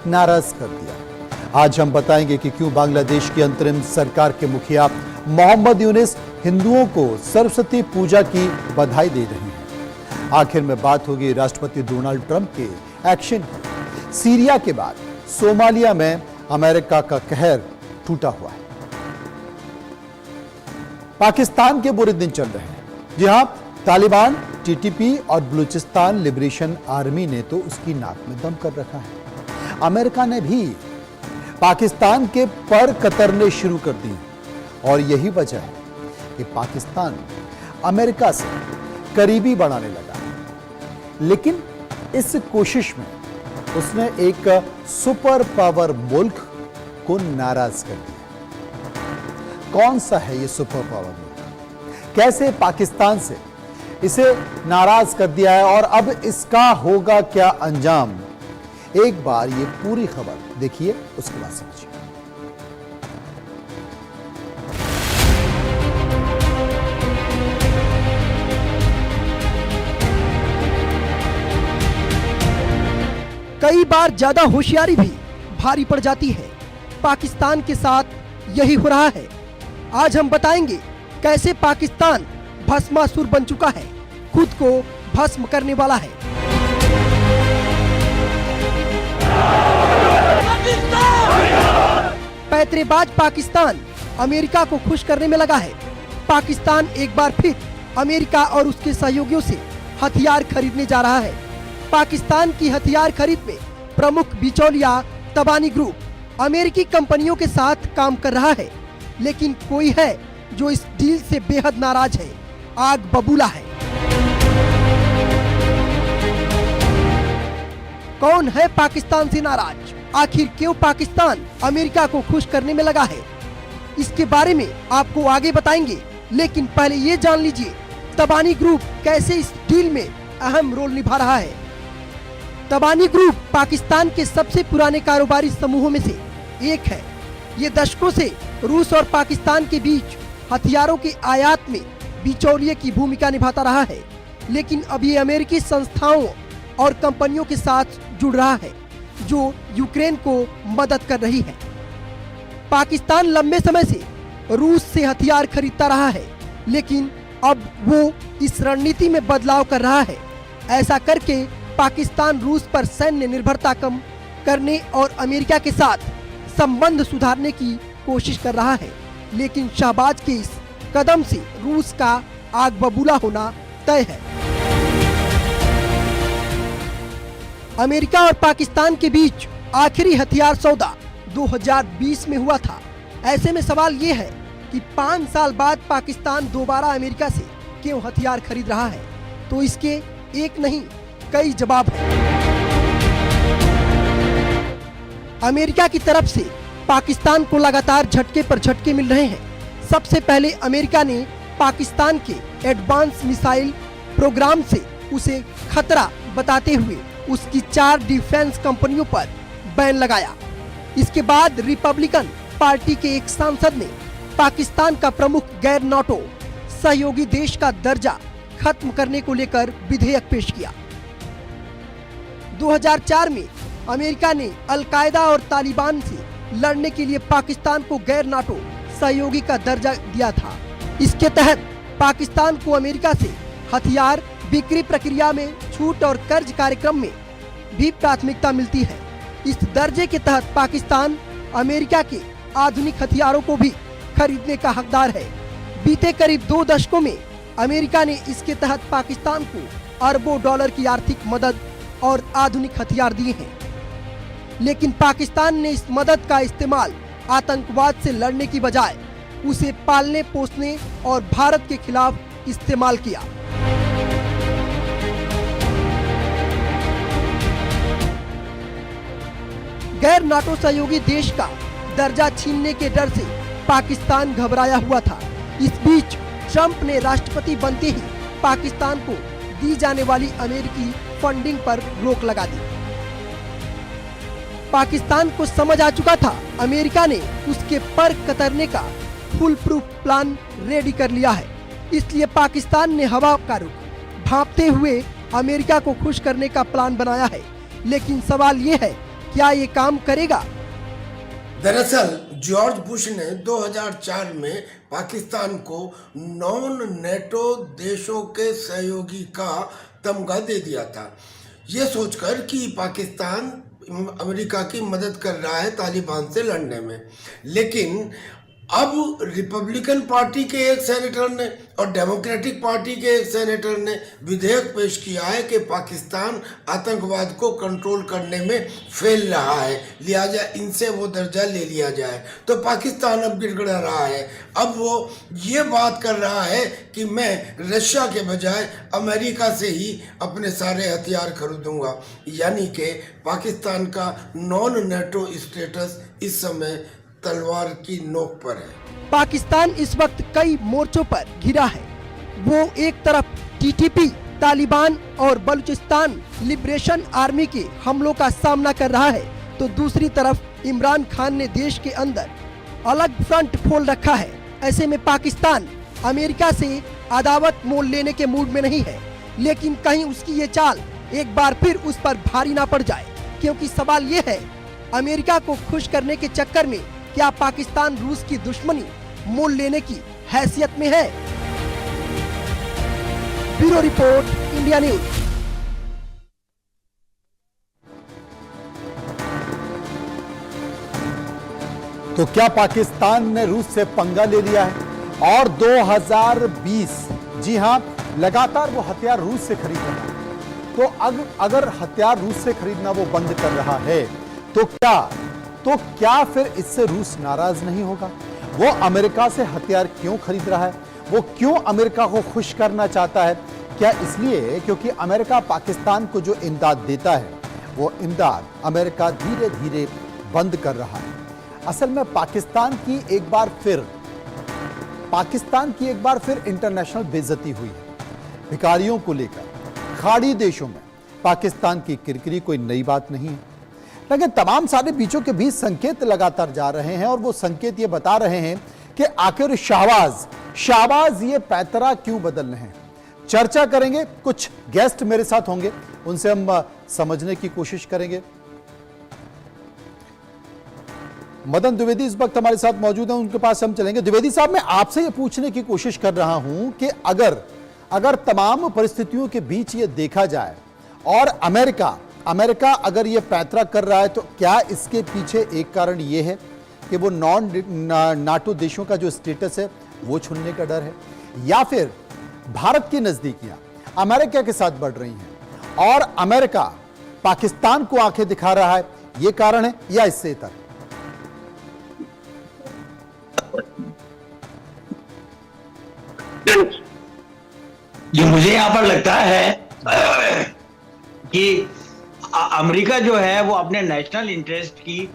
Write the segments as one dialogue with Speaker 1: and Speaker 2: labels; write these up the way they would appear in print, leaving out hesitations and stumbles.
Speaker 1: नाराज कर दिया। आज हम बताएंगे कि क्यों बांग्लादेश की अंतरिम सरकार के मुखिया मोहम्मद यूनिस हिंदुओं को सरस्वती पूजा की बधाई दे रहे हैं। आखिर में बात होगी राष्ट्रपति डोनाल्ड ट्रंप के एक्शन की। सीरिया के बाद सोमालिया में अमेरिका का कहर टूटा हुआ है। पाकिस्तान के बुरे दिन चल रहे हैं। जी हां, तालिबान, टीटीपी और बलूचिस्तान लिबरेशन आर्मी ने तो उसकी नाक में दम कर रखा है। अमेरिका ने भी पाकिस्तान के पर कतरने शुरू कर दिए और यही वजह है कि पाकिस्तान अमेरिका से करीबी बढ़ाने लगा। लेकिन इस कोशिश में उसने एक सुपर पावर मुल्क को नाराज कर दिया। कौन सा है ये सुपर पावर मुल्क? कैसे पाकिस्तान से इसे नाराज कर दिया है और अब इसका होगा क्या अंजाम? एक बार ये पूरी खबर देखिए, उसके बाद समझिए।
Speaker 2: कई बार ज्यादा होशियारी भी भारी पड़ जाती है। पाकिस्तान के साथ यही हो रहा है। आज हम बताएंगे कैसे पाकिस्तान भस्मासुर बन चुका है, खुद को भस्म करने वाला है। पैतरेबाज पाकिस्तान अमेरिका को खुश करने में लगा है। पाकिस्तान एक बार फिर अमेरिका और उसके सहयोगियों से हथियार खरीदने जा रहा है। पाकिस्तान की हथियार खरीद में प्रमुख बिचौलिया तबानी ग्रुप अमेरिकी कंपनियों के साथ काम कर रहा है। लेकिन कोई है जो इस डील से बेहद नाराज है, आग बबूला है। कौन है पाकिस्तान से नाराज? आखिर क्यों पाकिस्तान अमेरिका को खुश करने में लगा है? इसके बारे में आपको आगे बताएंगे, लेकिन पहले ये जान लीजिए तबानी ग्रुप कैसे इस डील में अहम रोल निभा रहा है। तबानी ग्रुप पाकिस्तान के सबसे पुराने कारोबारी समूहों में से एक है। ये दशकों से रूस और पाकिस्तान के बीच हथियारों के आयात में बिचौलिए की भूमिका निभाता रहा है। लेकिन अब ये अमेरिकी संस्थाओं और कंपनियों के साथ जुड़ रहा है जो यूक्रेन को मदद कर रही है। पाकिस्तान लंबे समय से रूस से हथियार खरीदता रहा है, लेकिन अब वो इस रणनीति में बदलाव कर रहा है। ऐसा करके पाकिस्तान रूस पर सैन्य निर्भरता कम करने और अमेरिका के साथ संबंध सुधारने की कोशिश कर रहा है। लेकिन शहबाज के इस कदम से रूस का आग बबूला होना तय है। अमेरिका और पाकिस्तान के बीच आखिरी हथियार सौदा 2020 में हुआ था। ऐसे में सवाल ये है कि 5 साल बाद पाकिस्तान दोबारा अमेरिका से क्यों हथियार खरीद रहा है? तो इसके एक नहीं कई जवाब हैं। अमेरिका की तरफ से पाकिस्तान को लगातार झटके पर झटके मिल रहे हैं। सबसे पहले अमेरिका ने पाकिस्तान के एडवांस मिसाइल प्रोग्राम से उसे खतरा बताते हुए उसकी 4 डिफेंस कंपनियों पर बैन लगाया। इसके बाद रिपब्लिकन पार्टी के एक सांसद ने पाकिस्तान का प्रमुख गैर नाटो सहयोगी देश का दर्जा खत्म करने को लेकर विधेयक पेश किया। 2004 में अमेरिका ने अल-कायदा और तालिबान से लड़ने के लिए पाकिस्तान को गैर नाटो सहयोगी का दर्जा दिया था। इसके तहत पाकिस्तान को अमेरिका से हथियार बिक्री प्रक्रिया में छूट और कर्ज कार्यक्रम में भी प्राथमिकता मिलती है। इस दर्जे के तहत पाकिस्तान अमेरिका के आधुनिक हथियारों को भी खरीदने का हकदार है। बीते करीब 2 दशकों में अमेरिका ने इसके तहत पाकिस्तान को अरबों डॉलर की आर्थिक मदद और आधुनिक हथियार दिए हैं। लेकिन पाकिस्तान ने इस मदद का इस्तेमाल आतंकवाद से लड़ने की बजाय उसे पालने पोसने और भारत के खिलाफ इस्तेमाल किया। गैर नाटो सहयोगी देश का दर्जा छीनने के डर से पाकिस्तान घबराया हुआ था। इस बीच ट्रंप ने राष्ट्रपति बनते ही पाकिस्तान को दी जाने वाली अमेरिकी फंडिंग पर रोक लगा दी। पाकिस्तान को समझ आ चुका था अमेरिका ने उसके पर कतरने का फुल प्रूफ प्लान रेडी कर लिया है। इसलिए पाकिस्तान ने हवा का रुख भांपते हुए अमेरिका को खुश करने का प्लान बनाया है। लेकिन सवाल ये है क्या ये काम करेगा?
Speaker 3: दरअसल जॉर्ज बुश ने 2004 में पाकिस्तान को नॉन नेटो देशों के सहयोगी का तमगा दे दिया था, ये सोचकर कि पाकिस्तान अमेरिका की मदद कर रहा है तालिबान से लड़ने में। लेकिन अब रिपब्लिकन पार्टी के एक सेनेटर ने और डेमोक्रेटिक पार्टी के एक सेनेटर ने विधेयक पेश किया है कि पाकिस्तान आतंकवाद को कंट्रोल करने में फेल रहा है, लिहाजा इनसे वो दर्जा ले लिया जाए। तो पाकिस्तान अब गिड़गिड़ा रहा है। अब वो ये बात कर रहा है कि मैं रशिया के बजाय अमेरिका से ही अपने सारे हथियार खरीदूंगा, यानी कि पाकिस्तान का नॉन नेटो स्टेटस इस समय तलवार की नोक पर है।
Speaker 2: पाकिस्तान इस वक्त कई मोर्चों पर घिरा है। वो एक तरफ टीटीपी, तालिबान और बलूचिस्तान लिबरेशन आर्मी के हमलों का सामना कर रहा है, तो दूसरी तरफ इमरान खान ने देश के अंदर अलग फ्रंट खोल रखा है। ऐसे में पाकिस्तान अमेरिका से अदावत मोल लेने के मूड में नहीं है, लेकिन कहीं उसकी ये चाल एक बार फिर उस पर भारी ना पड़ जाए, क्योंकि सवाल ये है अमेरिका को खुश करने के चक्कर में क्या पाकिस्तान रूस की दुश्मनी मोल लेने की हैसियत में है? Bureau report, India news.
Speaker 1: तो क्या पाकिस्तान ने रूस से पंगा ले लिया है और 2020, जी हां, लगातार वो हथियार रूस से खरीद रहा है। तो अगर हथियार रूस से खरीदना वो बंद कर रहा है तो क्या फिर इससे रूस नाराज नहीं होगा? वो अमेरिका से हथियार क्यों खरीद रहा है? वो क्यों अमेरिका को खुश करना चाहता है? क्या इसलिए क्योंकि अमेरिका पाकिस्तान को जो इमदाद देता है वो इमदाद अमेरिका धीरे धीरे बंद कर रहा है? असल में पाकिस्तान की एक बार फिर इंटरनेशनल बेइज्जती हुई है। भिखारियों को लेकर खाड़ी देशों में पाकिस्तान की किरकिरी कोई नई बात नहीं है, लेकिन तमाम सारे बीचों के बीच संकेत लगातार जा रहे हैं और वो संकेत ये बता रहे हैं कि आखिर शाहबाज ये पैतरा क्यों बदल रहे हैं। चर्चा करेंगे, कुछ गेस्ट मेरे साथ होंगे, उनसे हम समझने की कोशिश करेंगे। मदन द्विवेदी इस वक्त हमारे साथ मौजूद हैं, उनके पास हम चलेंगे। द्विवेदी साहब, मैं आपसे ये पूछने की कोशिश कर रहा हूं कि अगर तमाम परिस्थितियों के बीच ये देखा जाए और अमेरिका अगर ये पैतरा कर रहा है, तो क्या इसके पीछे एक कारण ये है कि वो नॉन नाटो देशों का जो स्टेटस है वो छूने का डर है, या फिर भारत की नजदीकियां अमेरिका के साथ बढ़ रही हैं और अमेरिका पाकिस्तान को आंखें दिखा रहा है, ये कारण है, या इससे इतर?
Speaker 4: जो मुझे यहां पर लगता है कि अमेरिका जो है वो अपने नेशनल इंटरेस्ट की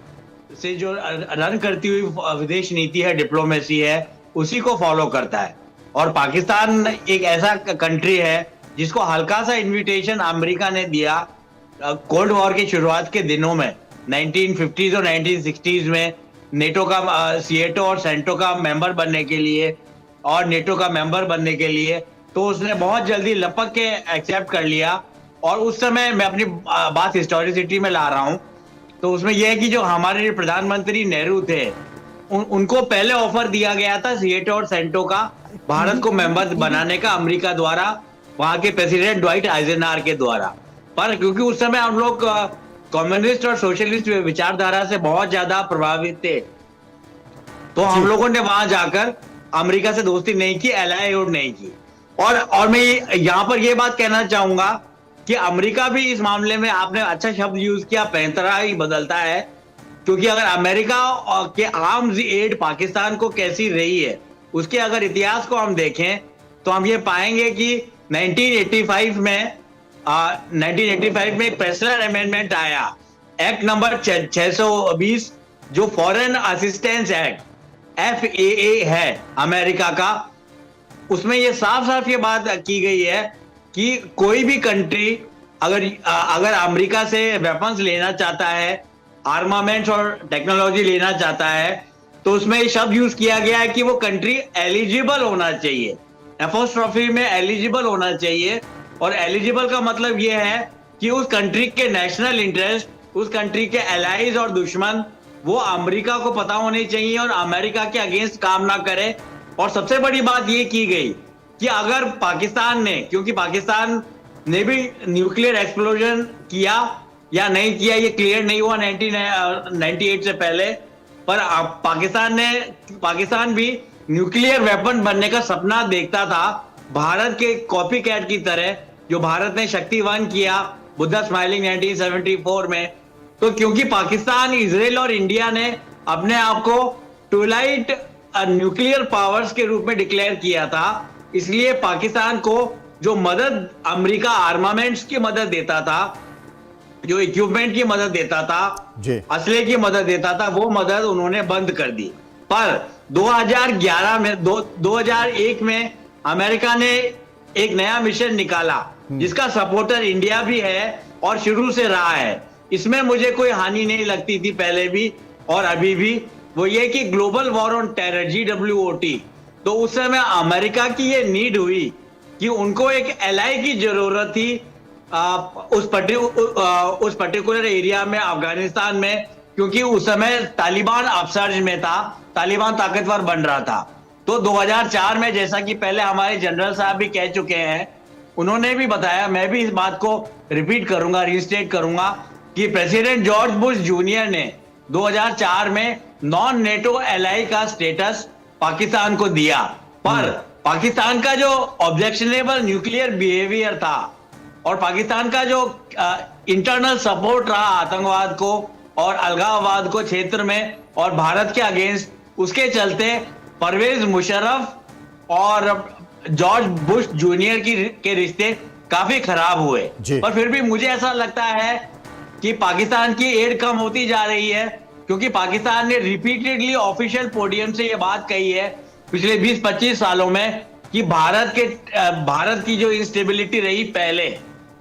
Speaker 4: से जो रन करती हुई विदेश नीति है, डिप्लोमेसी है, उसी को फॉलो करता है। और पाकिस्तान एक ऐसा कंट्री है जिसको हल्का सा इनविटेशन अमेरिका ने दिया कोल्ड वॉर की शुरुआत के दिनों में, 1950s और 1960s में, नेटो का सीएटो और सेंटो का मेंबर बनने के लिए और नेटो का मेंबर बनने के लिए, तो उसने बहुत जल्दी लपक के एक्सेप्ट कर लिया। और उस समय मैं अपनी बात हिस्टोरिसिटी में ला रहा हूं, तो उसमें यह है कि जो हमारे प्रधानमंत्री नेहरू थे, उनको पहले ऑफर दिया गया था सीएटो और सेंटो का भारत को मेंबर बनाने का अमेरिका द्वारा, वहां के प्रेसिडेंट ड्वाइट आइजेनहावर के द्वारा। पर क्योंकि उस समय हम लोग कम्युनिस्ट और सोशलिस्ट विचारधारा से बहुत ज्यादा प्रभावित थे, तो हम लोगों ने वहां जाकर अमेरिका से दोस्ती नहीं की, एलायड नहीं की। और मैं यहां पर यह बात कहना चाहूंगा कि अमेरिका भी इस मामले में, आपने अच्छा शब्द यूज किया, पैंतरा ही बदलता है, क्योंकि अगर अमेरिका के आर्म्स एड पाकिस्तान को कैसी रही है, उसके अगर इतिहास को हम देखें तो हम ये पाएंगे कि 1985 में प्रेसिडेंट अमेंडमेंट आया, एक्ट नंबर 620, जो फॉरेन असिस्टेंस एक्ट FAA है अमेरिका का। उसमें ये साफ साफ ये बात की गई है कि कोई भी कंट्री अगर अमेरिका से वेपन्स लेना चाहता है, आर्मामेंट्स और टेक्नोलॉजी लेना चाहता है, तो उसमें ये शब्द यूज किया गया है कि वो कंट्री एलिजिबल होना चाहिए, एपोस्ट्रोफी में एलिजिबल होना चाहिए। और एलिजिबल का मतलब ये है कि उस कंट्री के नेशनल इंटरेस्ट उस कंट्री के एलाइज और दुश्मन वो अमेरिका को पता होने चाहिए और अमेरिका के अगेंस्ट काम ना करे। और सबसे बड़ी बात ये की गई कि अगर पाकिस्तान ने, क्योंकि पाकिस्तान ने भी न्यूक्लियर एक्सप्लोजन किया या नहीं किया ये क्लियर नहीं हुआ 1998 से पहले, पर पाकिस्तान भी न्यूक्लियर वेपन बनने का सपना देखता था भारत के कॉपी कैट की तरह, जो भारत ने शक्ति 1 किया बुद्धा स्माइलिंग 1974 में। तो क्योंकि पाकिस्तान, इजराइल और इंडिया ने अपने आप को टूलाइट न्यूक्लियर पावर्स के रूप में डिक्लेयर किया था, इसलिए पाकिस्तान को जो मदद अमेरिका आर्मामेंट्स की मदद देता था, जो इक्विपमेंट की मदद देता था, असले की मदद देता था, वो मदद उन्होंने बंद कर दी। पर 2001 में अमेरिका ने एक नया मिशन निकाला जिसका सपोर्टर इंडिया भी है और शुरू से रहा है। इसमें मुझे कोई हानि नहीं लगती थी पहले भी और अभी भी। वो ये कि global war on terror GWOT, तो उस समय अमेरिका की ये नीड हुई कि उनको एक एलाई की जरूरत थी उस पर्टिकुलर एरिया में, अफगानिस्तान में, क्योंकि उस समय तालिबान अपसर्ज में था, तालिबान ताकतवर बन रहा था। तो 2004 में, जैसा कि पहले हमारे जनरल साहब भी कह चुके हैं, उन्होंने भी बताया, मैं भी इस बात को रिपीट करूंगा, रीस्टेट करूंगा, कि प्रेसिडेंट जॉर्ज बुश जूनियर ने 2004 में नॉन नेटो एलाई का स्टेटस पाकिस्तान को दिया। पर पाकिस्तान का जो ऑब्जेक्शनेबल न्यूक्लियर बिहेवियर था और पाकिस्तान का जो इंटरनल सपोर्ट रहा आतंकवाद को और अलगाववाद को क्षेत्र में और भारत के अगेंस्ट, उसके चलते परवेज मुशर्रफ और जॉर्ज बुश जूनियर के रिश्ते काफी खराब हुए। पर फिर भी मुझे ऐसा लगता है कि पाकिस्तान की एड कम होती जा रही है, क्योंकि पाकिस्तान ने रिपीटेडली ऑफिशियल पोडियम से ये बात कही है पिछले 20-25 सालों में कि भारत की जो इंस्टेबिलिटी रही पहले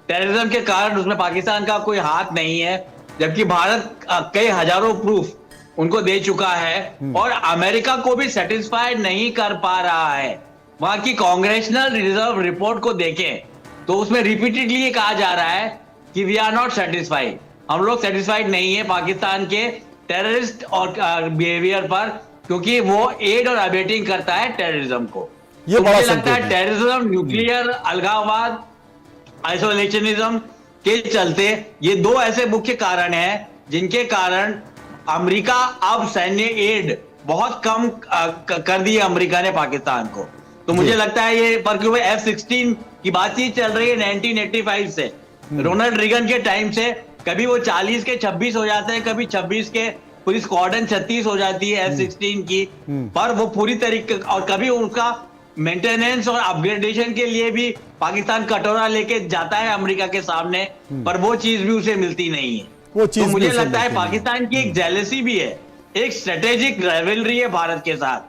Speaker 4: टेररिज्म के कारण, उसमें पाकिस्तान का कोई हाथ नहीं है, जबकि भारत कई हजारों प्रूफ उनको दे चुका है और अमेरिका को भी सेटिस्फाइड नहीं कर पा रहा है। वहां की कांग्रेशनल रिजर्व रिपोर्ट को देखें तो उसमें रिपीटेडली ये कहा जा रहा है कि वी आर नॉट सेटिस्फाइड, हम लोग सेटिस्फाइड नहीं है पाकिस्तान के टेररिस्ट और बिहेवियर पर, क्योंकि वो एड और अबेटिंग करता है टेररिज्म को।
Speaker 1: ये
Speaker 4: मुझे लगता है टेररिज्म, न्यूक्लियर, अलगाववाद, आइसोलेशनिज्म के चलते ये दो ऐसे मुख्य कारण हैं जिनके कारण अमेरिका अब सैन्य एड बहुत कम कर दी है अमेरिका ने पाकिस्तान को। तो मुझे लगता है ये, पर क्योंकि F-16 की बातचीत चल रही है 1985 से, रोनाल्ड रीगन के टाइम से, कभी वो 40 के 26 हो जाते हैं, कभी 26 के पूरी स्क्वाड्रन 36 हो जाती है F-16 की, पर वो पूरी तरीके, और कभी उनका मेंटेनेंस और अपग्रेडेशन के लिए भी पाकिस्तान कटोरा लेके जाता है अमेरिका के सामने, पर वो चीज भी उसे मिलती नहीं है। वो चीज तो मुझे लगता है पाकिस्तान की एक जेलसी भी है, एक स्ट्रेटेजिक राइवलरी है भारत के साथ,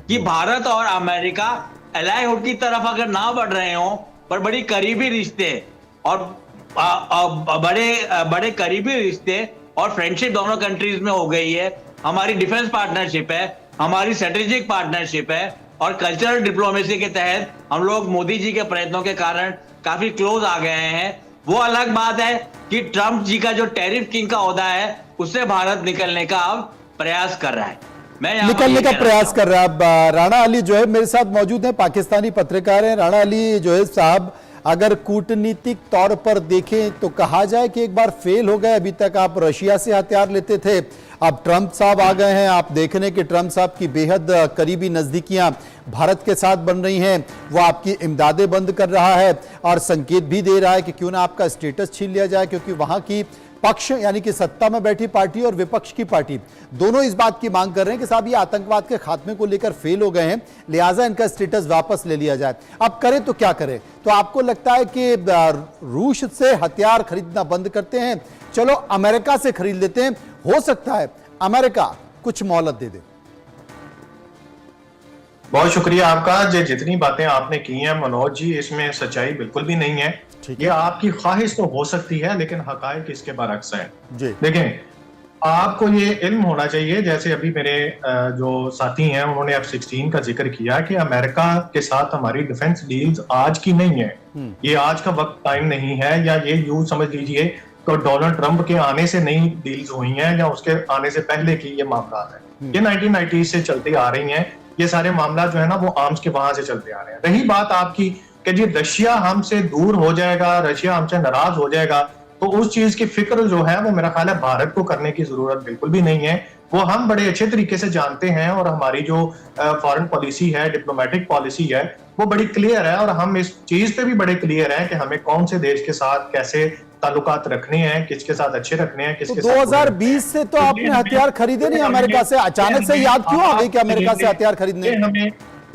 Speaker 4: कि भारत और अमेरिका एलाइहुड की तरफ अगर ना बढ़ रहे हो, पर बड़ी करीबी रिश्ते और बड़े करीबी रिश्ते और फ्रेंडशिप दोनों कंट्रीज में हो गई है। हमारी डिफेंस पार्टनरशिप है, हमारी स्ट्रेटेजिक पार्टनरशिप है, और कल्चरल डिप्लोमेसी के तहत हम लोग मोदी जी के प्रयत्नों के कारण काफी क्लोज आ गए हैं। वो अलग बात है कि ट्रंप जी का जो टैरिफ किंग का ओहदा है, उससे भारत निकलने का अब प्रयास कर रहा है,
Speaker 1: निकलने का प्रयास कर रहा है। अब राणा अली जो है मेरे साथ मौजूद हैं, पाकिस्तानी पत्रकार हैं। राणा अली जो है साहब, अगर कूटनीतिक तौर पर देखें तो कहा जाए कि एक बार फेल हो गए। अभी तक आप रशिया से हथियार लेते थे, अब ट्रंप साहब आ गए हैं, आप देख रहे हैं कि ट्रंप साहब की बेहद करीबी नजदीकियां भारत के साथ बन रही हैं, वो आपकी इमदादें बंद कर रहा है और संकेत भी दे रहा है कि क्यों ना आपका स्टेटस छीन लिया जाए, क्योंकि वहां की पक्ष यानी कि सत्ता में बैठी पार्टी और विपक्ष की पार्टी दोनों इस बात की मांग कर रहे हैं कि साहब ये आतंकवाद के खात्मे को लेकर फेल हो गए हैं, लिहाजा इनका स्टेटस वापस ले लिया जाए। अब करें तो क्या करें? तो आपको लगता है कि रूस से हथियार खरीदना बंद करते हैं, चलो अमेरिका से खरीद लेते हैं, हो सकता है अमेरिका कुछ मोहलत दे दे।
Speaker 5: बहुत शुक्रिया आपका। जितनी बातें आपने की हैं मनोज जी, इसमें सच्चाई बिल्कुल भी नहीं है। ये आपकी ख्वाहिश तो हो सकती है, लेकिन हकायक इसके बरअक्स है। देखें, आपको ये इल्म होना चाहिए, जैसे अभी मेरे जो साथी हैं उन्होंने F-16 का जिक्र किया कि अमेरिका के साथ हमारी डिफेंस डील्स आज की नहीं है, ये आज का वक्त टाइम नहीं है, या ये यूं समझ लीजिए डोनाल्ड ट्रंप के आने से नई डील्स हुई हैं या उसके आने से पहले की ये मामला है। ये 1990 से चलती आ रही हैं। ये सारे मामला जो है ना वो आर्म्स के वहां से चलते आ रहे हैं। रही बात आपकी कि जी रशिया हमसे दूर हो जाएगा, रशिया हमसे नाराज हो जाएगा, तो उस चीज की फिक्र जो है वो मेरा ख्याल है भारत को करने की जरूरत बिल्कुल भी नहीं है। वो हम बड़े अच्छे तरीके से जानते हैं और हमारी जो फॉरेन पॉलिसी है, डिप्लोमेटिक पॉलिसी है, वो बड़ी क्लियर है और हम इस चीज पे भी बड़े क्लियर हैं कि हमें कौन से देश के साथ कैसे ताल्लुकात रखने हैं, किसके साथ अच्छे रखने हैं, किसके
Speaker 1: तो
Speaker 5: साथ
Speaker 1: 2020 से तो आपने हथियार खरीदे नहीं अमेरिका से, अचानक से याद क्यों आ गई कि अमेरिका से हथियार खरीदने?
Speaker 5: हमें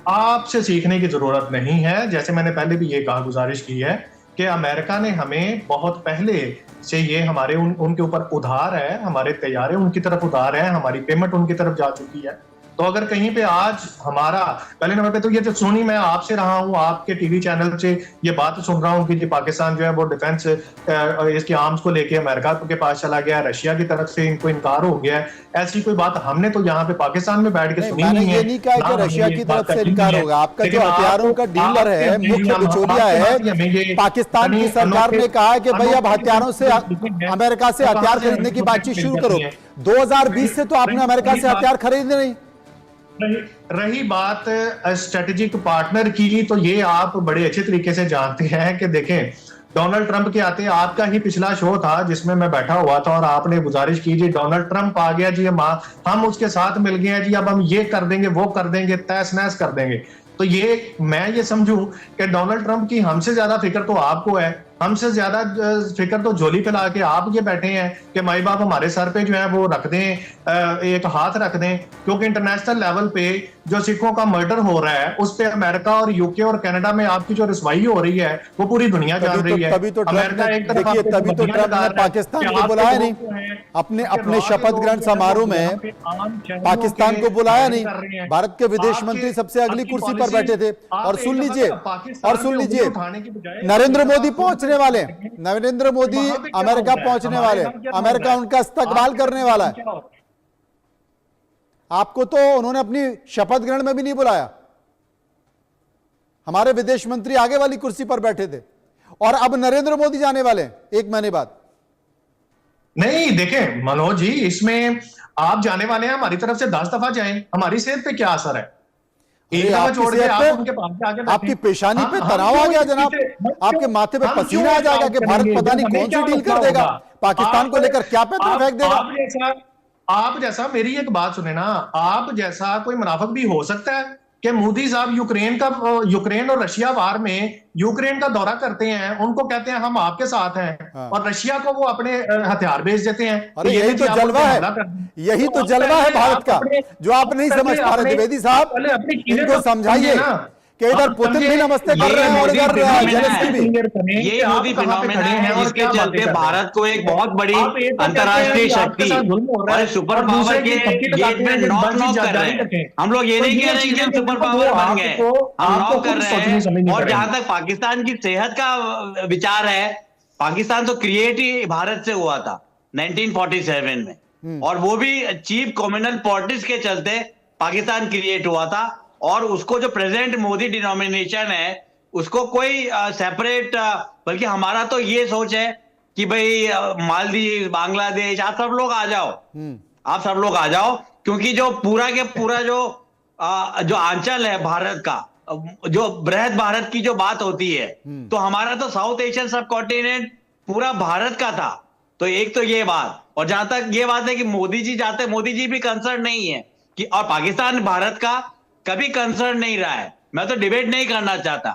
Speaker 5: आपसे सीखने की जरूरत नहीं है। जैसे मैंने पहले भी ये कहा, गुजारिश की है कि अमेरिका ने हमें बहुत पहले से ये हमारे उनके ऊपर उधार है, हमारे तैयारे उनकी तरफ उधार है, हमारी पेमेंट उनकी तरफ जा चुकी है। तो अगर कहीं पे आज हमारा पहले नंबर पे तो ये जो सुनी, मैं आपसे रहा हूँ, आपके टीवी चैनल से ये बात सुन रहा हूँ कि पाकिस्तान जो है वो डिफेंस इसके आर्म्स को लेके अमेरिका के पास चला गया, रशिया की तरफ से इनको इनकार हो गया है। ऐसी कोई बात हमने तो यहाँ पे पाकिस्तान में बैठ के सुनी नहीं है।
Speaker 1: ये नहीं कहा कि रशिया की तरफ से इनकार होगा। आपका जो हथियारों का डीलर है, मुख्य बिचौलिया है, पाकिस्तान की सरकार ने कहा है कि भाई अब हथियारों से अमेरिका से हथियार खरीदने की बातचीत शुरू करो। 2020 से तो आपने अमेरिका से हथियार खरीदे नहीं।
Speaker 5: रही बात स्ट्रेटेजिक पार्टनर की, तो ये आप बड़े अच्छे तरीके से जानते हैं कि देखें डोनाल्ड ट्रंप के आते आपका ही पिछला शो था जिसमें मैं बैठा हुआ था और आपने गुजारिश की जी डोनाल्ड ट्रंप आ गया जी, हम उसके साथ मिल गए हैं जी, अब हम ये कर देंगे वो कर देंगे, तहस नहस कर देंगे। तो ये मैं ये समझूं कि डोनाल्ड ट्रंप की हमसे ज्यादा फिक्र तो आपको है, हमसे ज्यादा फिक्र तो झोली पे ला के आप ये बैठे हैं कि माई बाप हमारे सर पे जो है वो रख दें, एक हाथ रख दें, क्योंकि इंटरनेशनल लेवल पे जो सिखों का मर्डर हो रहा है उस पे अमेरिका और यूके और कनाडा में आपकी जो रसवाई हो रही है वो पूरी दुनिया जान रही है।
Speaker 1: तभी तो ट्रंप ने पाकिस्तान को बुलाया नहीं, अपने शपथ ग्रहण समारोह में पाकिस्तान को बुलाया नहीं। भारत के विदेश मंत्री सबसे अगली कुर्सी पर बैठे थे। और सुन लीजिए नरेंद्र मोदी पहुंचने वाले, नरेंद्र मोदी अमेरिका पहुंचने वाले, अमेरिका उनका इस्तकबाल करने वाला है। आपको तो उन्होंने अपनी शपथ ग्रहण में भी नहीं बुलाया। हमारे विदेश मंत्री आगे वाली कुर्सी पर बैठे थे और अब नरेंद्र मोदी जाने वाले हैं 1 महीने बाद।
Speaker 5: नहीं देखें मनोज जी, इसमें आप जाने वाले हैं, हमारी तरफ से 10 दफा जाएं, हमारी सेहत पे क्या असर है?
Speaker 1: आपकी पेशानी पे तनाव आ गया जनाब, आपके माथे पे पसीना आ जाएगा कि भारत पता नहीं कौन सी डील कर देगा, पाकिस्तान को लेकर क्या पैंतरा फेंक देगा।
Speaker 5: आप जैसा मेरी एक बात सुने ना, आप जैसा कोई मुनाफिक भी हो सकता है कि मोदी साहब यूक्रेन और रशिया वार में यूक्रेन का दौरा करते हैं, उनको कहते हैं हम आपके साथ हैं, और रशिया को वो अपने हथियार भेज देते हैं।
Speaker 1: अरे यही तो जलवा है, यही तो जलवा है भारत का जो आप नहीं समझ पा रहे। द्विवेदी साहब इनको समझाइए कि इधर पुतिन भी नमस्ते कर रहे हैं और इधर जेलेंस्की भी।
Speaker 4: ये मोदी फिनोमेना है जिसके चलते भारत को एक बहुत बड़ी अंतर्राष्ट्रीय शक्ति और सुपर पावर के गेट में नॉक कर रहे हैं। हम लोग ये नहीं कह रहे कि हम सुपर पावर बन गए, हम नॉक कर रहे हैं। और जहां तक पाकिस्तान की सेहत का विचार है, पाकिस्तान तो क्रिएट ही भारत से हुआ था 1947 में, और वो भी चीप कम्युनल पॉलिटिक्स के चलते पाकिस्तान क्रिएट हुआ था। और उसको जो प्रेजेंट मोदी डिनोमिनेशन है उसको कोई सेपरेट, बल्कि हमारा तो ये सोच है कि भाई मालदीव, बांग्लादेश, आप सब लोग आ जाओ, आप सब लोग आ जाओ, क्योंकि जो पूरा के पूरा जो आंचल है भारत का, जो बृहद भारत की जो बात होती है, तो हमारा तो साउथ एशियन सब कॉन्टिनेंट पूरा भारत का था। तो एक तो ये बात, और जहां तक ये बात है कि मोदी जी जाते, मोदी जी भी कंसर्न नहीं है कि, और पाकिस्तान भारत का कभी कंसर्न नहीं रहा है। मैं तो डिबेट नहीं करना चाहता,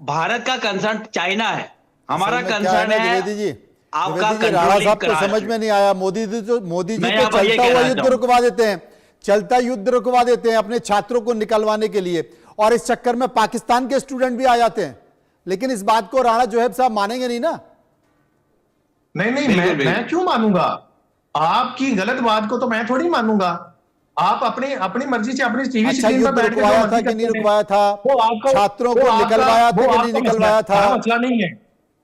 Speaker 4: भारत का कंसर्न चाइना है, हमारा कंसर्न है आपका
Speaker 1: राणा साहब को समझ में नहीं आया। मोदी जी तो चलता हुआ युद्ध रुकवा देते हैं, चलता युद्ध रुकवा देते हैं अपने छात्रों को निकलवाने के लिए, और इस चक्कर में पाकिस्तान के स्टूडेंट भी आ जाते हैं। लेकिन इस बात को राणा जोहेब साहब मानेंगे नहीं ना?
Speaker 5: नहीं, मैं क्यों मानूंगा? आपकी गलत बात को तो मैं थोड़ी मानूंगा। आप अपनी मर्जी से अपनी टीवी स्क्रीन पर बैठ के
Speaker 1: रुकवाया था कि नहीं रुकवाया था, छात्रों को निकलवाया था कि नहीं निकलवाया था,
Speaker 5: मसला नहीं है।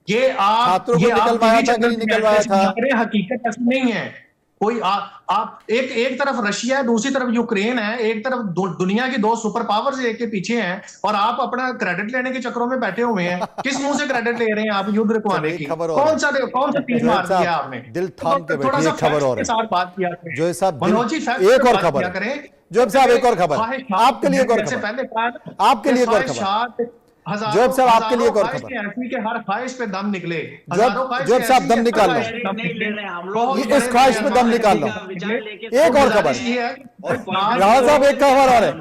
Speaker 5: ये आप
Speaker 1: छात्रों को निकलवाया था कि नहीं निकलवाया था,
Speaker 5: हकीकत ऐसी नहीं है। कोई आप एक तरफ रशिया है, दूसरी तरफ यूक्रेन है, एक तरफ दुनिया की 2 सुपर पावर्स एक के पीछे हैं, और आप अपना क्रेडिट लेने के चक्करों में बैठे हुए हैं। किस मुंह से क्रेडिट ले रहे हैं आप युद्ध रुकवाने की? कौन सा तीर मार दिया आपने?
Speaker 1: दिल थाम के बैठिए, खबर और
Speaker 5: साथ बात किया
Speaker 1: जो साहब,
Speaker 5: मनोज जी
Speaker 1: एक और खबर करें जो साहब, एक और खबर आपके लिए, एक और खबर आपके लिए, एक और खबर जोब साहब आपके लिए एक और खबर
Speaker 5: ऐसी कि हर ख्वाहिश पे दम निकले।
Speaker 1: जोब साहब दम निकाल लो, इस ख्वाहिश पे दम निकाल लो। एक और खबर राणा साहब, एक खबर और है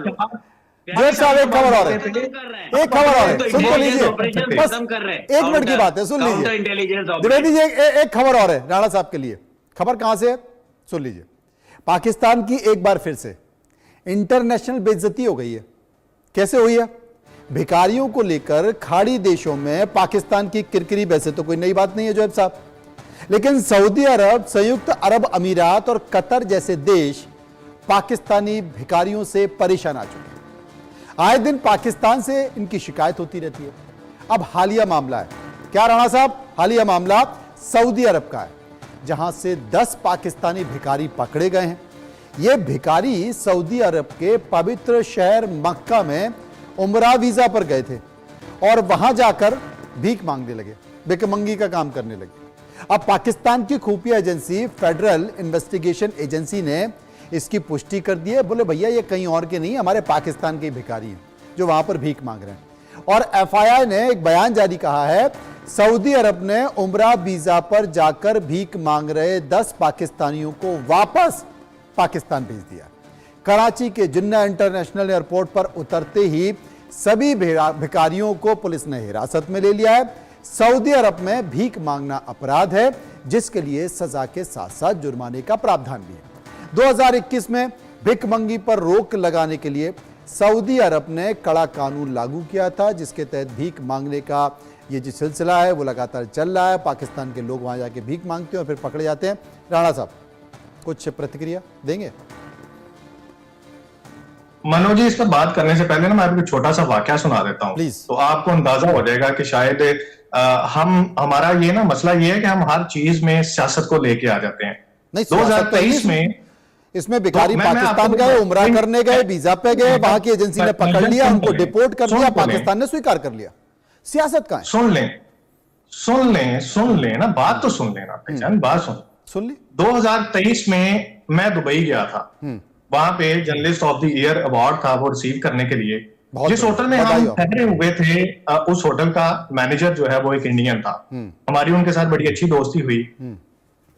Speaker 1: जोब साहब, एक खबर और है, एक खबर और है, सुन तो लीजिए, बस 1 मिनट की बात है, सुन लीजिए द्विवेदी जी, एक खबर और है राणा साहब के लिए। खबर कहां से है सुन लीजिए। पाकिस्तान की एक बार फिर से इंटरनेशनल बेइज्जती हो गई है। कैसे हुई है? भिखारियों को लेकर खाड़ी देशों में पाकिस्तान की किरकिरी, वैसे तो कोई नई बात नहीं है जोएब साहब, लेकिन सऊदी अरब, संयुक्त अरब अमीरात और कतर जैसे देश पाकिस्तानी भिखारियों से परेशान आ चुके हैं। आए दिन पाकिस्तान से इनकी शिकायत होती रहती है। अब हालिया मामला है क्या राणा साहब? हालिया मामला सऊदी अरब का है, जहां से 10 पाकिस्तानी भिखारी पकड़े गए हैं। ये भिखारी सऊदी अरब के पवित्र शहर मक्का में उमरा वीजा पर गए थे और वहां जाकर भीख मांगने लगे, भिखमंगी का काम करने लगे। अब पाकिस्तान की खुफिया एजेंसी फेडरल इन्वेस्टिगेशन एजेंसी ने इसकी पुष्टि कर दी है। बोले भैया ये कहीं और के नहीं, हमारे पाकिस्तान के भिखारी हैं जो वहां पर भीख मांग रहे हैं। और एफआईआई ने एक बयान जारी कहा है, सऊदी अरब ने उमरा वीजा पर जाकर भीख मांग रहे 10 पाकिस्तानियों को वापस पाकिस्तान भेज दिया। कराची के जिन्ना इंटरनेशनल एयरपोर्ट पर उतरते ही सभी भिखारियों को पुलिस ने हिरासत में ले लिया है। सऊदी अरब में भीख मांगना अपराध है, जिसके लिए सजा के साथ साथ जुर्माने का प्रावधान भी है। 2021 में भिखमंगी पर रोक लगाने के लिए सऊदी अरब ने कड़ा कानून लागू किया था, जिसके तहत भीख मांगने का ये जो सिलसिला है वो लगातार चल रहा है। पाकिस्तान के लोग वहां जाके भीख मांगते हैं और फिर पकड़े जाते हैं। राणा साहब कुछ प्रतिक्रिया देंगे?
Speaker 5: मनोज जी, इस पर बात करने से पहले ना मैं आपको छोटा सा वाकया सुना देता हूँ, तो आपको अंदाजा हो जाएगा कि शायद हमारा ये ना मसला ये है कि हम हर चीज में सियासत को लेके आ जाते हैं।
Speaker 1: नहीं, 2023 में इसमें भिखारी पाकिस्तान गए, उमरा करने गए, वीजा पे गए, वहां की एजेंसी ने पकड़ लिया, उनको डिपोर्ट कर दिया, पाकिस्तान ने स्वीकार कर लिया। सियासत कहां है?
Speaker 5: सुन ले ना, बात तो सुन लेना पहचान, बात सुन ली। 2023 में मैं दुबई गया था, वहां पे journalist of the year award था वो रिसीव करने के लिए। जिस होटल में हम ठहरे हुए थे, उस होटल का मैनेजर जो है वो एक इंडियन था। हमारी उनके साथ बड़ी अच्छी दोस्ती हुई।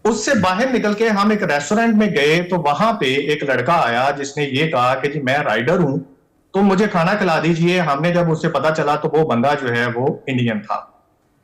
Speaker 5: उससे बाहर निकल के हम एक रेस्टोरेंट में गए तो वहां पे एक लड़का आया जिसने ये कहा कि जी मैं राइडर हूं तो मुझे खाना खिला दीजिए। हमने जब उससे पता चला तो वो बंदा जो है वो इंडियन था।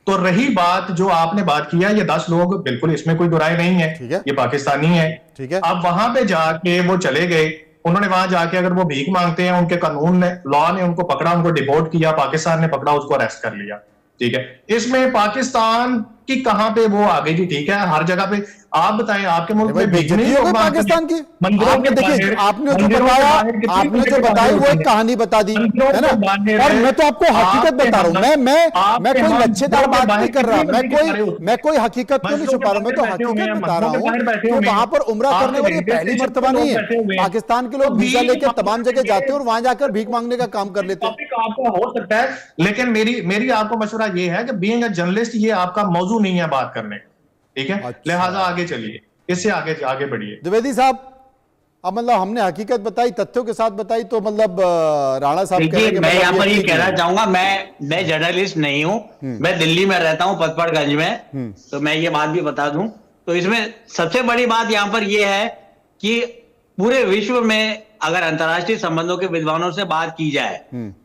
Speaker 5: तो रही बात जो आपने बात किया, ये 10 लोग बिल्कुल इसमें कोई दुराई नहीं है, ये पाकिस्तानी है।
Speaker 1: ठीक है।
Speaker 5: अब वहां पे जाके वो चले गए, उन्होंने वहां जाके अगर वो भीख मांगते हैं, उनके कानून ने, लॉ ने उनको पकड़ा, उनको डिपोर्ट किया, पाकिस्तान ने पकड़ा, उसको अरेस्ट कर लिया। ठीक है, इसमें पाकिस्तान की कहां पे वो आ गई थी? ठीक है, हर जगह पे आप बताएं, आपके मुल्क में
Speaker 1: बेइज्जती हो गई पाकिस्तान की। आपने देखिए, आपने जो बताया, आपने जो बताई वो एक कहानी बता दी है ना, और मैं तो आपको हकीकत बता रहा हूँ। मैं कोई लच्छेदार बात नहीं कर रहा, मैं कोई हकीकत को नहीं छुपा रहा, मैं तो हकीकत बता रहा हूँ कि वहां पर उम्रा करने वाली पहली मर्तबा नहीं है। पाकिस्तान के लोग वीजा लेकर तमाम जगह जाते हैं और वहां जाकर भीख मांगने का काम कर लेते हैं।
Speaker 5: आपका हो सकता है, लेकिन मेरी आपको मशवरा ये है कि बीइंग अ जर्नलिस्ट ये आपका मौजू नहीं है बात करने का। ठीक है, लिहाजा आगे चलिए, इससे आगे बढ़िए।
Speaker 1: द्विवेदी साहब, अब मतलब हमने हकीकत बताई, तथ्यों के साथ बताई, तो मतलब राणा साहब
Speaker 4: देखिए, मैं यहाँ पर ये कहना चाहूंगा, मैं जर्नलिस्ट नहीं हूँ, मैं दिल्ली में रहता हूँ पचपड़गंज में, तो मैं ये बात भी बता दूं। तो इसमें सबसे बड़ी बात यहाँ पर ये है कि पूरे विश्व में अगर अंतर्राष्ट्रीय संबंधों के विद्वानों से बात की जाए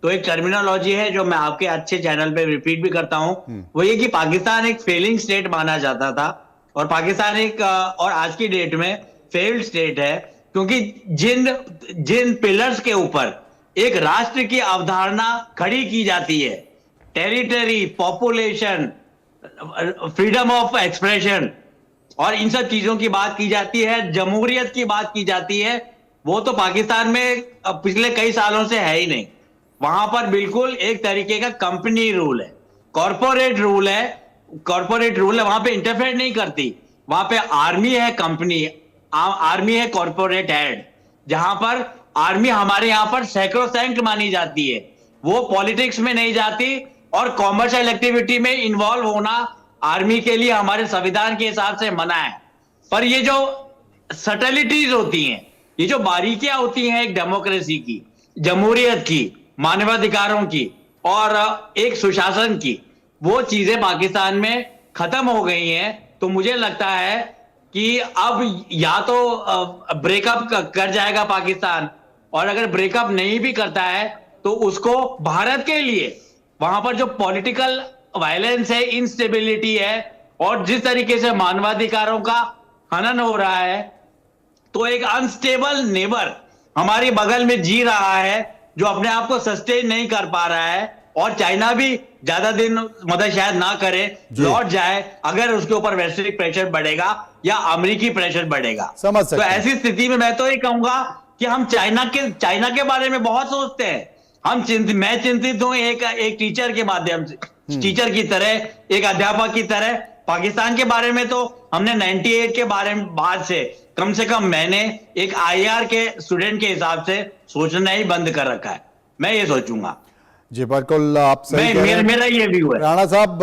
Speaker 4: तो एक टर्मिनोलॉजी है जो मैं आपके अच्छे चैनल पे रिपीट भी करता हूं, वो ये कि पाकिस्तान एक फेलिंग स्टेट माना जाता था और पाकिस्तान एक और आज की डेट में फेल्ड स्टेट है, क्योंकि जिन पिलर्स के ऊपर एक राष्ट्र की अवधारणा खड़ी की जाती है, territory, population, freedom of expression और इन सब चीजों की बात की जाती है, जमहूरियत की बात की जाती है, वो तो पाकिस्तान में पिछले कई सालों से है ही नहीं। वहां पर बिल्कुल एक तरीके का कंपनी रूल है, कॉर्पोरेट रूल है, वहां पे इंटरफेयर नहीं करती। वहां पे आर्मी है, कंपनी आर्मी है कॉर्पोरेट हेड, जहां पर आर्मी हमारे यहां पर सैक्रोसैंक्ट मानी जाती है, वो पॉलिटिक्स में नहीं जाती और कॉमर्शियल एक्टिविटी में इन्वॉल्व होना आर्मी के लिए हमारे संविधान के हिसाब से मना है। पर ये जो सटलिटीज होती हैं, ये जो बारीकियां होती हैं एक डेमोक्रेसी की, जमहूरियत की, मानवाधिकारों की और एक सुशासन की, वो चीजें पाकिस्तान में खत्म हो गई हैं। तो मुझे लगता है कि अब या तो ब्रेकअप कर जाएगा पाकिस्तान, और अगर ब्रेकअप नहीं भी करता है तो उसको भारत के लिए वहां पर जो पॉलिटिकल वायलेंस है, इंस्टेबिलिटी है और जिस तरीके से मानवाधिकारों का हनन हो रहा है, तो एक अनस्टेबल नेबर हमारी बगल में जी रहा है जो अपने आप को सस्टेन नहीं कर पा रहा है, और चाइना भी ज्यादा दिन मदद शायद ना करे, लौट जाए अगर उसके ऊपर वैश्विक प्रेशर बढ़ेगा या अमेरिकी प्रेशर बढ़ेगा।
Speaker 1: समझ सकते
Speaker 4: तो
Speaker 1: हैं।
Speaker 4: ऐसी स्थिति में मैं तो ये कहूंगा कि हम चाइना के बारे में बहुत सोचते हैं। मैं चिंतित हूं एक टीचर के माध्यम से, टीचर की तरह, एक अध्यापक की तरह। पाकिस्तान के बारे में तो हमने 98 के बारे में बाद से कम मैंने एक IR के स्टूडेंट के हिसाब से सोचना ही बंद कर रखा है। मैं ये सोचूंगा
Speaker 1: जी बिल्कुल, आप सही कह रहे हैं।
Speaker 4: मेरा ये व्यू है।
Speaker 1: राणा साहब,